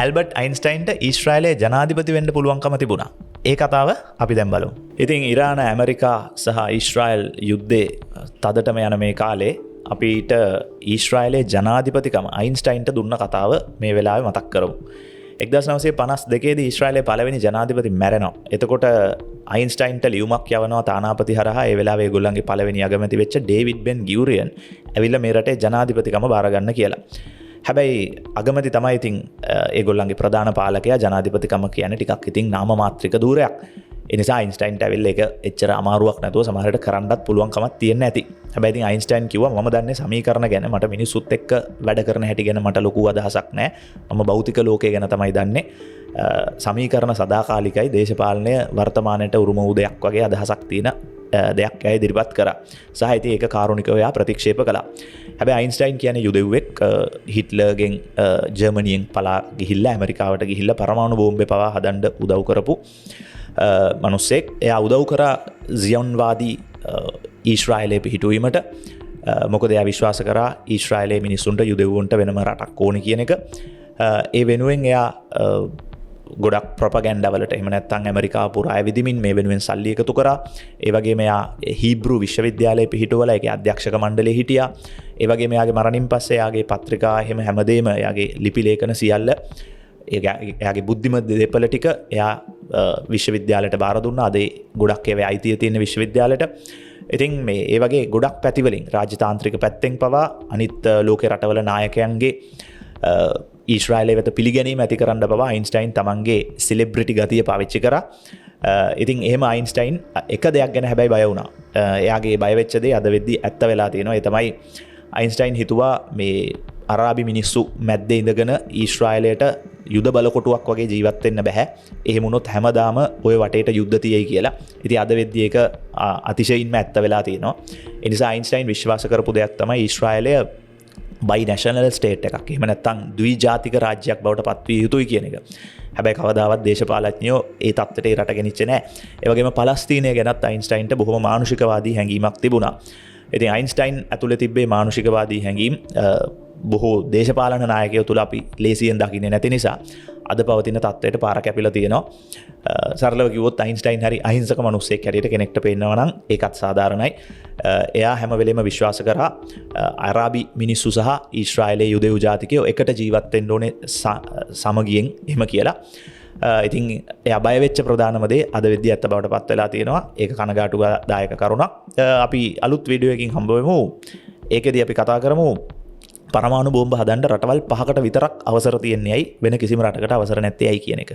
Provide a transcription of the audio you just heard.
Albert අයින්ස්ටයින්ට ඊශ්‍රායලයේ ජනාධිපති වෙන්න පුළුවන්කම තිබුණා. ඒ කතාව අපි දැන් බලමු. ඉතින් ඉරාන ඇමරිකා සහ ඊශ්‍රායල් යුද්ධේ තදටම යන මේ කාලේ අපිට ඊශ්‍රායලයේ ජනාධිපතිකම අයින්ස්ටයින්ට දුන්න කතාව මේ වෙලාවේ මතක් කරමු. 1952 දී ඊශ්‍රායලයේ පළවෙනි ජනාධිපති මැරෙනවා. එතකොට අයින්ස්ටයින්ට ලියුමක් යවනවා තානාපති හරහා ඒ වෙලාවේ ඒගොල්ලන්ගේ පළවෙනි අගමැති වෙච්ච ඩේවිඩ් බෙන් ගියුරියන් ඇවිල්ලා මේ රටේ ජනාධිපතිකම බාර ගන්න කියලා. හැබැයි අගමැති තමයි ඉතින් ඒගොල්ලන්ගේ ප්‍රධාන පාලකයා. ජනාධිපතිකම කියන්නේ ටිකක් ඉතින් නාම මාත්‍රික දූරයක්. ඒ නිසා අයින්ස්ටයින්ට ඇවිල්ලා ඒක එච්චර අමාරුවක් නැතුව සමහරවිට කරන්නත් පුළුවන්කමක් තියෙන්න ඇති. හැබැයි ඉතින් අයින්ස්ටයින් කිව්වා මම දන්නේ සමීකරණ ගැන, මට මිනිස්සුත් එක්ක වැඩ කරන හැටි ගැන මට ලොකු අදහසක් නැහැ. මම භෞතික ලෝකය ගැන තමයි දන්නේ. සමීකරණ සදාකාලිකයි, දේශපාලනය වර්තමානයට උරුම වූ දෙයක් වගේ අදහසක් තියෙන දෙයක් ඇය ඉදිරිපත් කරා. සහ ඉතින් ඒක කාරුණිකව එයා ප්‍රතික්ෂේප කළා. හැබැයි අයින්ස්ටයින් කියන්නේ යුදෙව්වෙක්, හිට්ලර්ගෙන් ජර්මනියෙන් පලා ගිහිල්ලා ඇමරිකාවට ගිහිල්ලා පරමාණු බෝම්බේ පවා හදන්න උදව් කරපු මනුස්සෙක්. එයා උදව් කරා සියොන්වාදී ඊශ්‍රායලයේ පිහිටුවීමට. මොකද එයා විශ්වාස කරා ඊශ්‍රායලයේ මිනිස්සුන්ට යුදෙව්වන්ට වෙනම රටක් ඕනේ කියන එක. ඒ වෙනුවෙන් එයා ගොඩක් ප්‍රොපගැන්ඩවලට එහෙම නැත්නම් ඇමරිකාව පුරා විදිමින් මේ වෙනුවෙන් සල්ලි එකතු කරා. ඒ වගේම එයා හීබ්‍රු විශ්වවිද්‍යාලයේ පිහිටුවලා ඒකේ අධ්‍යක්ෂක මණ්ඩලයේ හිටියා. ඒ වගේම එයාගේ මරණින් පස්සේ එයාගේ පත්‍රිකා එහෙම හැමදේම එයාගේ ලිපි ලේඛන සියල්ල එයාගේ බුද්ධිමත් දෙපළ ටික එයා විශ්වවිද්‍යාලයට බාර දුන්නා. අද ගොඩක් ඒවා අයිතිය තියෙන විශ්වවිද්‍යාලයට. ඉතින් මේ ඒ වගේ ගොඩක් පැතිවලින් රාජ්‍යතාන්ත්‍රික පැත්තෙන් පවා අනිත් ලෝකේ රටවල නායකයන්ගේ ඊශ්‍රායලය වෙත පිළිගැනීම ඇති කරන්න පවා අයින්ස්ටයින් තමන්ගේ සිලෙබ්‍රිටි ගතිය පාවිච්චි කරා. ඉතින් එහෙම අයින්ස්ටයින් එක දෙයක් ගැන හැබැයි බය වුණා. එයාගේ බය වෙච්ච දේ අද වෙද්දී ඇත්ත වෙලා තියෙනවා. ඒ තමයි අයින්ස්ටයින් හිතුවා මේ අරාබි මිනිස්සු මැද්දේ ඉඳගෙන ඊශ්‍රායලයට යුද බලකොටුවක් වගේ ජීවත් වෙන්න බෑ. එහෙම වුණොත් හැමදාම ওই වටේට යුද්ධ තියෙයි කියලා. ඉතින් අද වෙද්දී ඒක අතිශයින්ම ඇත්ත වෙලා තියෙනවා. ඒ නිසා අයින්ස්ටයින් විශ්වාස කරපු දෙයක් තමයි ඊශ්‍රායලය බයි නැෂනල් ස්ටේට් එකක්. එහෙම නැත්නම් ද්විජාතික රාජ්‍යයක් බවට පත්විය යුතුයි කියන එක. හැබැයි කවදාවත් දේශපාලඥයෝ ඒ තත්ත්වයට ඒ රට ගෙනිච්චේ නැහැ. ඒ වගේම පලස්තීනය ගැනත් අයින්ස්ටයින්ට බොහොම මානුෂිකවාදී හැඟීමක් තිබුණා. ඉතින් අයින්ස්ටයින් ඇතුළේ තිබ්බේ මානුෂිකවාදී හැඟීම් බොහෝ දේශපාලන නායකයෝ තුළ අපි ලේසියෙන් දකින්නේ නැති නිසා අද පවතින තත්ත්වයට පාර කැපිලා තියෙනවා. සරලව කිව්වොත් අයින්ස්ටයින් හරි අහිංසක මිනිස්සෙක් හැටියට කෙනෙක්ට පේනවා නම් ඒකත් සාධාරණයි. එයා හැම වෙලෙම විශ්වාස කරා අරාබි මිනිස්සු සහ ඊශ්‍රායලයේ යුදෙව් ජාතිකයෝ එකට ජීවත් වෙන්න ඕනේ සමගියෙන් එහෙම කියලා. ඉතින් එයා බය වෙච්ච ප්‍රධානම දේ අද වෙද්දී ඇත්ත බවට පත් වෙලා තියෙනවා. ඒක කනගාටුදායක කරුණක්. අපි අලුත් වීඩියෝ එකකින් හම්බ වෙමු. ඒකෙදී අපි කතා කරමු පරමාණු බෝම්බ හදන්න රටවල් 5කට විතරක් අවසර තියෙන්නේ ඇයි, වෙන කිසිම රටකට අවසර නැත්තේ ඇයි කියන එක.